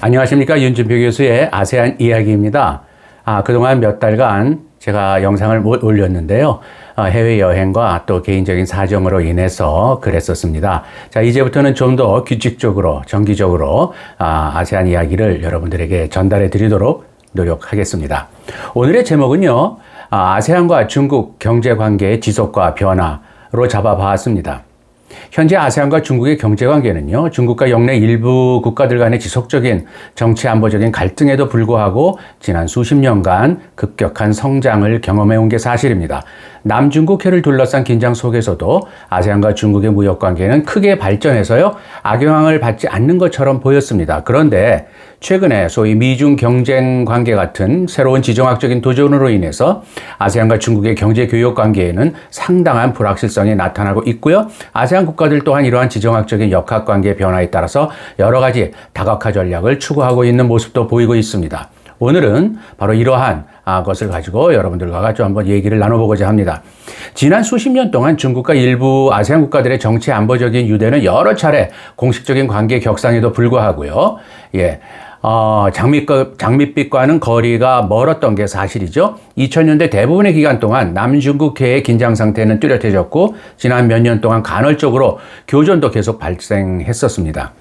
안녕하십니까. 윤준표 교수의 아세안 이야기입니다. 그동안 몇 달간 제가 영상을 못 올렸는데요. 해외여행과 또 개인적인 사정으로 인해서 그랬었습니다. 자, 이제부터는 좀 더 규칙적으로, 정기적으로 아세안 이야기를 여러분들에게 전달해 드리도록 노력하겠습니다. 오늘의 제목은요, 아세안과 중국 경제관계의 지속과 변화로 잡아봤습니다. 현재 아세안과 중국의 경제관계는요, 중국과 영내 일부 국가들 간의 지속적인 정치 안보적인 갈등에도 불구하고 지난 수십 년간 급격한 성장을 경험해온 게 사실입니다. 남중국해를 둘러싼 긴장 속에서도 아세안과 중국의 무역관계는 크게 발전해서요, 악영향을 받지 않는 것처럼 보였습니다. 그런데 최근에 소위 미중 경쟁 관계 같은 새로운 지정학적인 도전으로 인해서 아세안과 중국의 경제 교역 관계에는 상당한 불확실성이 나타나고 있고요. 아세안 국가들 또한 이러한 지정학적인 역학 관계 변화에 따라서 여러 가지 다각화 전략을 추구하고 있는 모습도 보이고 있습니다. 오늘은 바로 이러한 것을 가지고 여러분들과 같이 한번 얘기를 나눠보고자 합니다. 지난 수십 년 동안 중국과 일부 아세안 국가들의 정치 안보적인 유대는 여러 차례 공식적인 관계 격상에도 불구하고요. 장밋빛과는 거리가 멀었던 게 사실이죠. 2000년대 대부분의 기간 동안 남중국해의 긴장 상태는 뚜렷해졌고 지난 몇 년 동안 간헐적으로 교전도 계속 발생했었습니다.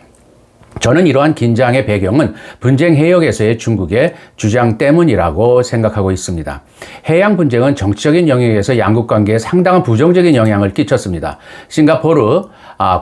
저는 이러한 긴장의 배경은 분쟁 해역에서의 중국의 주장 때문이라고 생각하고 있습니다. 해양 분쟁은 정치적인 영역에서 양국 관계에 상당한 부정적인 영향을 끼쳤습니다. 싱가포르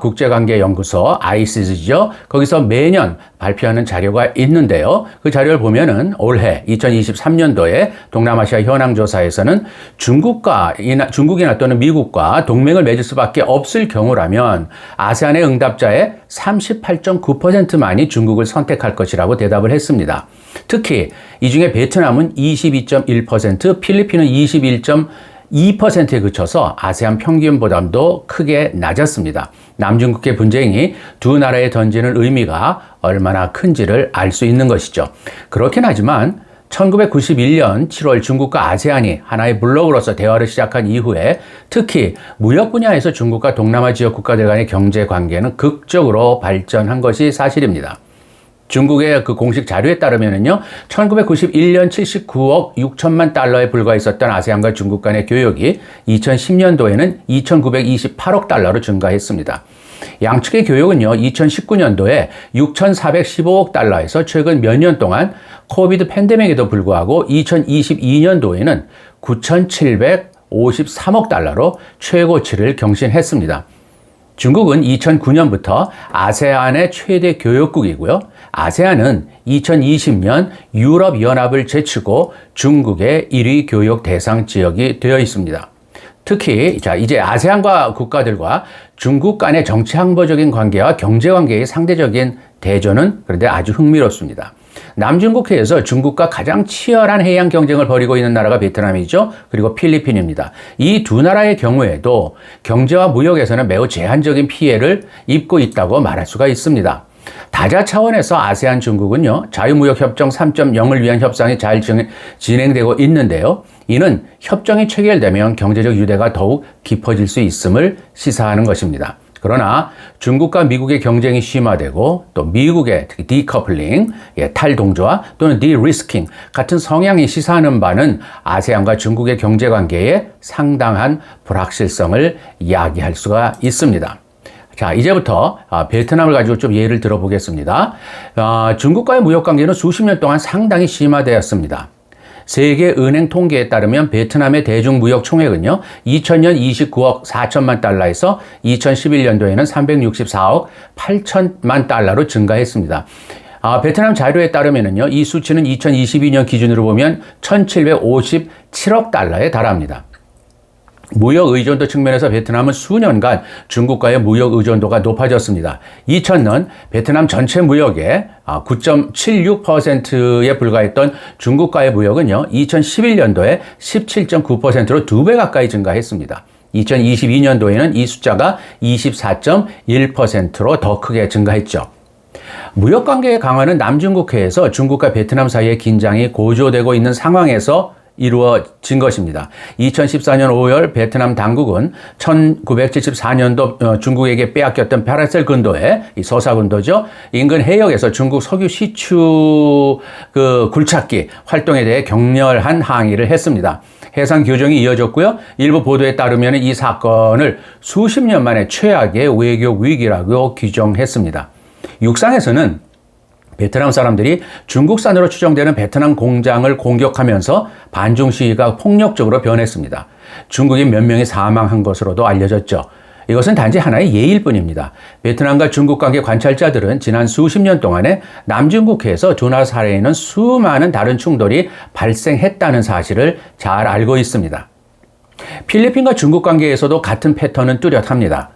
국제관계연구소 ICES죠. 거기서 매년 발표하는 자료가 있는데요. 그 자료를 보면은 올해 2023년도에 동남아시아 현황조사에서는 중국이나 또는 미국과 동맹을 맺을 수밖에 없을 경우라면 아세안의 응답자의 38.9%만이 중국을 선택할 것이라고 대답을 했습니다. 특히 이 중에 베트남은 22.1%, 필리핀은 21.2%에 그쳐서 아세안 평균보다도 크게 낮았습니다. 남중국해 분쟁이 두 나라에 던지는 의미가 얼마나 큰지를 알 수 있는 것이죠. 그렇긴 하지만 1991년 7월 중국과 아세안이 하나의 블록으로서 대화를 시작한 이후에 특히 무역 분야에서 중국과 동남아 지역 국가들 간의 경제 관계는 극적으로 발전한 것이 사실입니다. 중국의 그 공식 자료에 따르면요, 1991년 79억 6천만 달러에 불과했었던 아세안과 중국 간의 교역이 2010년도에는 2,928억 달러로 증가했습니다. 양측의 교역은요, 2019년도에 6,415억 달러에서 최근 몇 년 동안 코비드 팬데믹에도 불구하고 2022년도에는 9,753억 달러로 최고치를 경신했습니다. 중국은 2009년부터 아세안의 최대 교역국이고요. 아세안은 2020년 유럽연합을 제치고 중국의 1위 교역 대상 지역이 되어 있습니다. 특히 이제 아세안과 국가들과 중국 간의 정치 안보적인 관계와 경제 관계의 상대적인 대조는 그런데 아주 흥미롭습니다. 남중국해에서 중국과 가장 치열한 해양 경쟁을 벌이고 있는 나라가 베트남이죠. 그리고 필리핀입니다. 이 두 나라의 경우에도 경제와 무역에서는 매우 제한적인 피해를 입고 있다고 말할 수가 있습니다. 다자 차원에서 아세안 중국은요, 자유무역협정 3.0을 위한 협상이 잘 진행되고 있는데요. 이는 협정이 체결되면 경제적 유대가 더욱 깊어질 수 있음을 시사하는 것입니다. 그러나 중국과 미국의 경쟁이 심화되고 또 미국의 특히 디커플링, 탈동조화 또는 디리스킹 같은 성향이 시사하는 바는 아세안과 중국의 경제관계에 상당한 불확실성을 야기할 수가 있습니다. 자, 이제부터 베트남을 가지고 좀 예를 들어보겠습니다. 중국과의 무역관계는 수십 년 동안 상당히 심화되었습니다. 세계은행 통계에 따르면 베트남의 대중무역 총액은요, 2000년 29억 4천만 달러에서 2011년도에는 364억 8천만 달러로 증가했습니다. 베트남 자료에 따르면요, 이 수치는 2022년 기준으로 보면 1757억 달러에 달합니다. 무역 의존도 측면에서 베트남은 수년간 중국과의 무역 의존도가 높아졌습니다. 2000년 베트남 전체 무역의 9.76%에 불과했던 중국과의 무역은요, 2011년도에 17.9%로 2배 가까이 증가했습니다. 2022년도에는 이 숫자가 24.1%로 더 크게 증가했죠. 무역관계의 강화는 남중국해에서 중국과 베트남 사이의 긴장이 고조되고 있는 상황에서 이루어진 것입니다. 2014년 5월 베트남 당국은 1974년도 중국에게 빼앗겼던 파라셀 군도의 이 서사군도죠. 인근 해역에서 중국 석유 시추 굴착기 활동에 대해 격렬한 항의를 했습니다. 해상 교정이 이어졌고요. 일부 보도에 따르면 이 사건을 수십 년 만에 최악의 외교 위기라고 규정했습니다. 육상에서는 베트남 사람들이 중국산으로 추정되는 베트남 공장을 공격하면서 반중 시위가 폭력적으로 변했습니다. 중국인 몇 명이 사망한 것으로도 알려졌죠. 이것은 단지 하나의 예일 뿐입니다. 베트남과 중국 관계 관찰자들은 지난 수십 년 동안에 남중국해에서 두 나라 사이에는 수많은 다른 충돌이 발생했다는 사실을 잘 알고 있습니다. 필리핀과 중국 관계에서도 같은 패턴은 뚜렷합니다.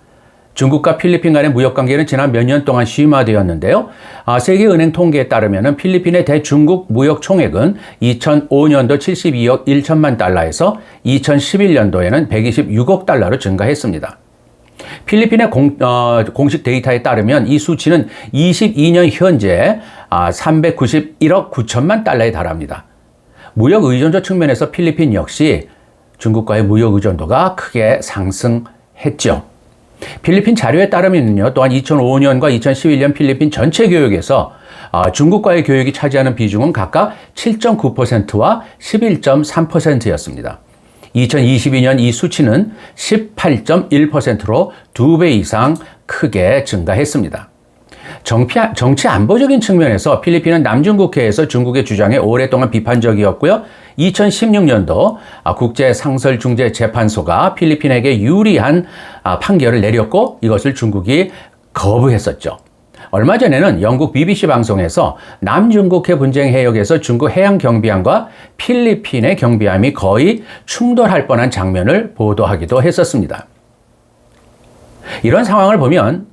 중국과 필리핀 간의 무역관계는 지난 몇 년 동안 심화되었는데요. 세계은행 통계에 따르면 필리핀의 대중국 무역 총액은 2005년도 72억 1천만 달러에서 2011년도에는 126억 달러로 증가했습니다. 필리핀의 공식 데이터에 따르면 이 수치는 22년 현재 391억 9천만 달러에 달합니다. 무역 의존도 측면에서 필리핀 역시 중국과의 무역 의존도가 크게 상승했죠. 필리핀 자료에 따르면요, 또한 2005년과 2011년 필리핀 전체 교육에서 중국과의 교육이 차지하는 비중은 각각 7.9%와 11.3%였습니다. 2022년 이 수치는 18.1%로 2배 이상 크게 증가했습니다. 정치 안보적인 측면에서 필리핀은 남중국해에서 중국의 주장에 오랫동안 비판적이었고요. 2016년도 국제상설중재재판소가 필리핀에게 유리한 판결을 내렸고 이것을 중국이 거부했었죠. 얼마 전에는 영국 BBC 방송에서 남중국해 분쟁 해역에서 중국 해양 경비함과 필리핀의 경비함이 거의 충돌할 뻔한 장면을 보도하기도 했었습니다. 이런 상황을 보면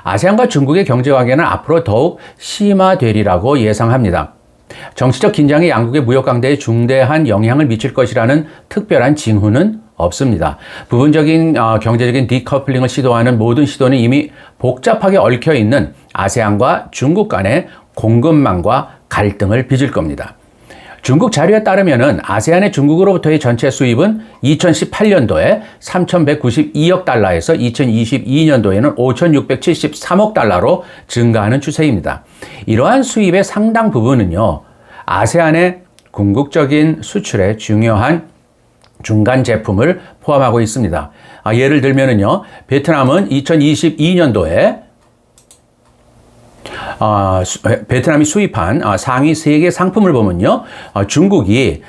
아세안과 중국의 경제관계는 앞으로 더욱 심화되리라고 예상합니다. 정치적 긴장이 양국의 무역 강대에 중대한 영향을 미칠 것이라는 특별한 징후는 없습니다. 부분적인 경제적인 디커플링을 시도하는 모든 시도는 이미 복잡하게 얽혀있는 아세안과 중국 간의 공급망과 갈등을 빚을 겁니다. 중국 자료에 따르면 아세안의 중국으로부터의 전체 수입은 2018년도에 3,192억 달러에서 2022년도에는 5,673억 달러로 증가하는 추세입니다. 이러한 수입의 상당 부분은요, 아세안의 궁극적인 수출에 중요한 중간 제품을 포함하고 있습니다. 예를 들면은요, 베트남은 2022년도에 베트남이 수입한 상위 3개 상품을 보면요, 중국이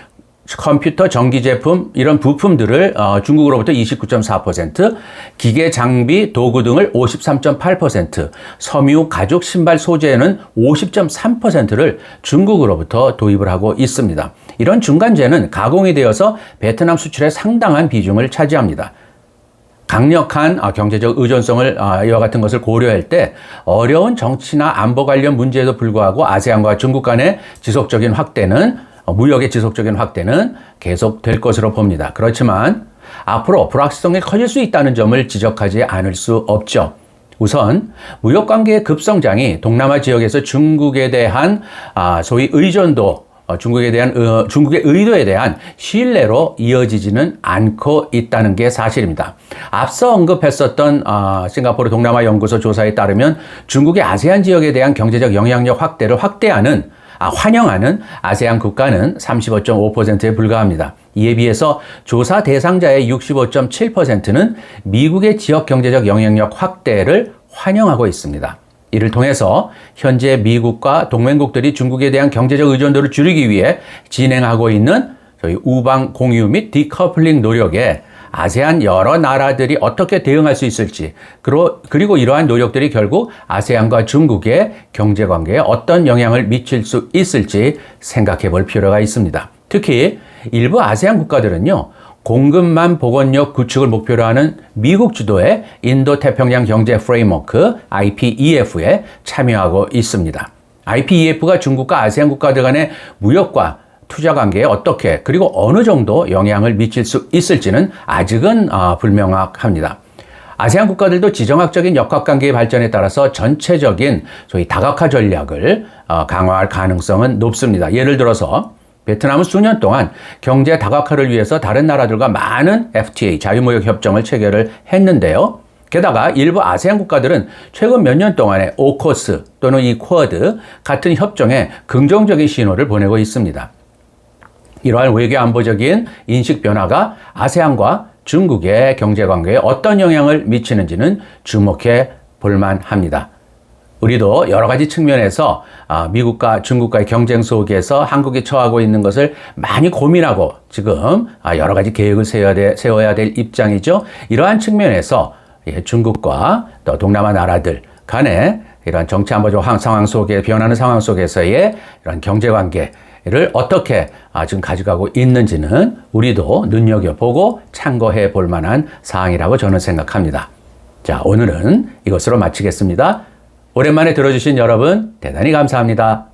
컴퓨터, 전기 제품 이런 부품들을 중국으로부터 29.4%, 기계, 장비, 도구 등을 53.8%, 섬유, 가죽, 신발, 소재는 50.3%를 중국으로부터 도입을 하고 있습니다. 이런 중간재는 가공이 되어서 베트남 수출에 상당한 비중을 차지합니다. 강력한 경제적 의존성을 이와 같은 것을 고려할 때 어려운 정치나 안보 관련 문제에도 불구하고 아세안과 중국 간의 지속적인 확대는 무역의 지속적인 확대는 계속될 것으로 봅니다. 그렇지만 앞으로 불확실성이 커질 수 있다는 점을 지적하지 않을 수 없죠. 우선 무역 관계의 급성장이 동남아 지역에서 중국에 대한 소위 의존도, 중국의 의도에 대한 신뢰로 이어지지는 않고 있다는 게 사실입니다. 앞서 언급했었던 싱가포르 동남아 연구소 조사에 따르면 중국의 아세안 지역에 대한 경제적 영향력 확대를 환영하는 아세안 국가는 35.5%에 불과합니다. 이에 비해서 조사 대상자의 65.7%는 미국의 지역 경제적 영향력 확대를 환영하고 있습니다. 이를 통해서 현재 미국과 동맹국들이 중국에 대한 경제적 의존도를 줄이기 위해 진행하고 있는 저희 우방 공유 및 디커플링 노력에 아세안 여러 나라들이 어떻게 대응할 수 있을지, 그리고 이러한 노력들이 결국 아세안과 중국의 경제관계에 어떤 영향을 미칠 수 있을지 생각해 볼 필요가 있습니다. 특히 일부 아세안 국가들은요, 공급망 복원력 구축을 목표로 하는 미국 주도의 인도태평양 경제 프레임워크 IPEF에 참여하고 있습니다. IPEF가 중국과 아세안 국가들 간의 무역과 투자 관계에 어떻게, 그리고 어느 정도 영향을 미칠 수 있을지는 아직은 불명확합니다. 아세안 국가들도 지정학적인 역학관계의 발전에 따라서 전체적인 소위 다각화 전략을 강화할 가능성은 높습니다. 예를 들어서 베트남은 수년 동안 경제 다각화를 위해서 다른 나라들과 많은 FTA, 자유무역 협정을 체결을 했는데요. 게다가 일부 아세안 국가들은 최근 몇 년 동안에 오커스 또는 이 쿼드 같은 협정에 긍정적인 신호를 보내고 있습니다. 이러한 외교 안보적인 인식 변화가 아세안과 중국의 경제관계에 어떤 영향을 미치는지는 주목해 볼만 합니다. 우리도 여러 가지 측면에서 미국과 중국과의 경쟁 속에서 한국이 처하고 있는 것을 많이 고민하고 지금 여러 가지 계획을 세워야 될 입장이죠. 이러한 측면에서 중국과 또 동남아 나라들 간에 이런 정치 안보적 상황 속에 변하는 상황 속에서의 이런 경제관계를 어떻게 지금 가져가고 있는지는 우리도 눈여겨보고 참고해 볼 만한 사항이라고 저는 생각합니다. 자, 오늘은 이것으로 마치겠습니다. 오랜만에 들어주신 여러분 대단히 감사합니다.